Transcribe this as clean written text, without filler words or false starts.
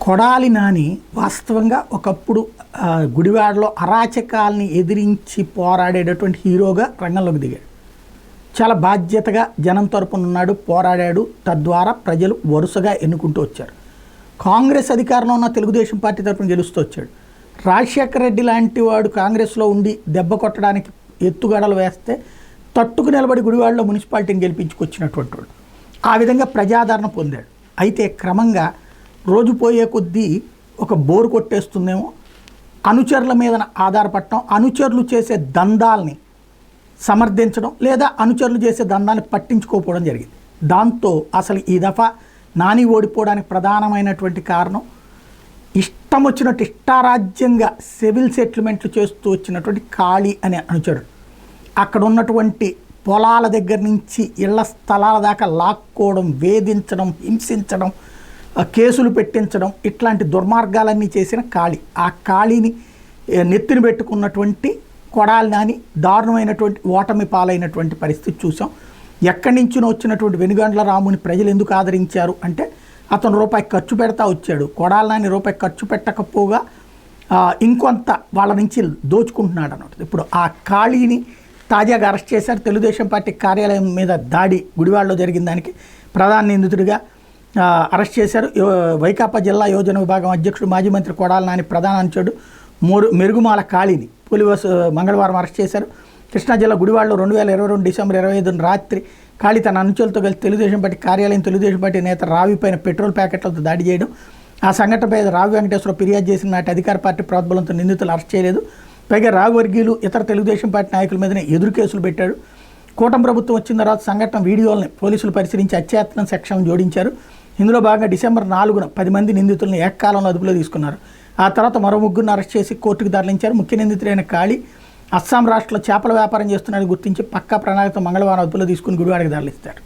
కొడాలి నాని వాస్తవంగా ఒకప్పుడు గుడివాడలో అరాచకాల్ని ఎదిరించి పోరాడేటటువంటి హీరోగా రంగంలోకి దిగాడు. చాలా బాధ్యతగా జనం తరపున ఉన్నాడు, పోరాడాడు. తద్వారా ప్రజలు వరుసగా ఎన్నుకుంటూ వచ్చారు. కాంగ్రెస్ అధికారంలో ఉన్న తెలుగుదేశం పార్టీ తరపున గెలుస్తూ వచ్చాడు. రాజశేఖర రెడ్డి లాంటి వాడు కాంగ్రెస్లో ఉండి దెబ్బ కొట్టడానికి ఎత్తుగడలు వేస్తే తట్టుకు నిలబడి గుడివాడలో మున్సిపాలిటీని గెలిపించుకొచ్చినటువంటి వాడు. ఆ విధంగా ప్రజాదరణ పొందాడు. అయితే క్రమంగా రోజు పోయే కొద్దీ ఒక బోరు కొట్టేస్తుందేమో, అనుచరుల మీద ఆధారపడటం, అనుచరులు చేసే దందాల్ని సమర్థించడం లేదా అనుచరులు చేసే దందాన్ని పట్టించుకోకపోవడం జరిగింది. దాంతో అసలు ఈ దఫా నాని ఓడిపోవడానికి ప్రధానమైనటువంటి కారణం ఇష్టం వచ్చినట్టు ఇష్టారాజ్యంగా సివిల్ సెటిల్మెంట్లు చేస్తూ వచ్చినటువంటి కాళీ అనే అనుచరుడు. అక్కడ ఉన్నటువంటి పొలాల దగ్గర నుంచి ఇళ్ల స్థలాల దాకా లాక్కోవడం, వేధించడం, హింసించడం, కేసులు పెట్టించడం, ఇట్లాంటి దుర్మార్గాలన్నీ చేసిన కాళీ. ఆ కాళీని నెత్తిన పెట్టుకున్నటువంటి కొడాలి నాని దారుణమైనటువంటి ఓటమి పాలైనటువంటి పరిస్థితి చూసాం. ఎక్కడి నుంచినో వచ్చినటువంటి వెనుగండ్ల రాముని ప్రజలు ఎందుకు ఆదరించారు అంటే అతను రూపాయి ఖర్చు పెడతా వచ్చాడు. కొడాలి నాని రూపాయి ఖర్చు పెట్టకపోగా ఇంకొంత వాళ్ళ నుంచి దోచుకుంటున్నాడు అన్నమాట. ఇప్పుడు ఆ కాళీని తాజాగా అరెస్ట్ చేశారు. తెలుగుదేశం పార్టీ కార్యాలయం మీద దాడి గుడివాడలో జరిగిన దానికి ప్రధాన నిందితుడిగా అరెస్ట్ చేశారు. వైకాపా జిల్లా యోజన విభాగం అధ్యక్షుడు మాజీ మంత్రి కొడాలి నాని ప్రధాన అనుచరుడు మెరుగుమాల కాళీని మంగళవారం అరెస్ట్ చేశారు. కృష్ణా జిల్లా గుడివాడలో 2022 డిసెంబర్ 25 రాత్రి కాళీ తన అనుచరులతో కలిసి తెలుగుదేశం పార్టీ కార్యాలయం, తెలుగుదేశం పార్టీ నేత రావి పైన పెట్రోల్ ప్యాకెట్లతో దాడి చేయడం. ఆ సంఘటనపై రావి వెంకటేశ్వర ఫిర్యాదు చేసిన నాటి అధికార పార్టీ ప్రోద్బలంతో నిందితులు అరెస్ట్ చేయలేదు. పైగా రావి వర్గీయులు ఇతర తెలుగుదేశం పార్టీ నాయకుల మీదనే ఎదురు కేసులు పెట్టాడు. కూటమి ప్రభుత్వం వచ్చిన తర్వాత సంఘటన వీడియోలని పోలీసులు పరిశీలించి అత్యాయత్నం సెక్షన్లు జోడించారు. ఇందులో భాగంగా డిసెంబర్ 4న 10 మంది నిందితులను ఏకకాలంలో అదుపులో తీసుకున్నారు. ఆ తర్వాత మరో ముగ్గురిని అరెస్ట్ చేసి కోర్టుకు తరలించారు. ముఖ్య నిందితుడైన కాళీ అస్సాం రాష్ట్రంలో చేపల వ్యాపారం చేస్తున్నారని గుర్తించి పక్కా ప్రణాళికతో మంగళవారం అదుపులో తీసుకుని గుడివాడకు తరలిస్తారు.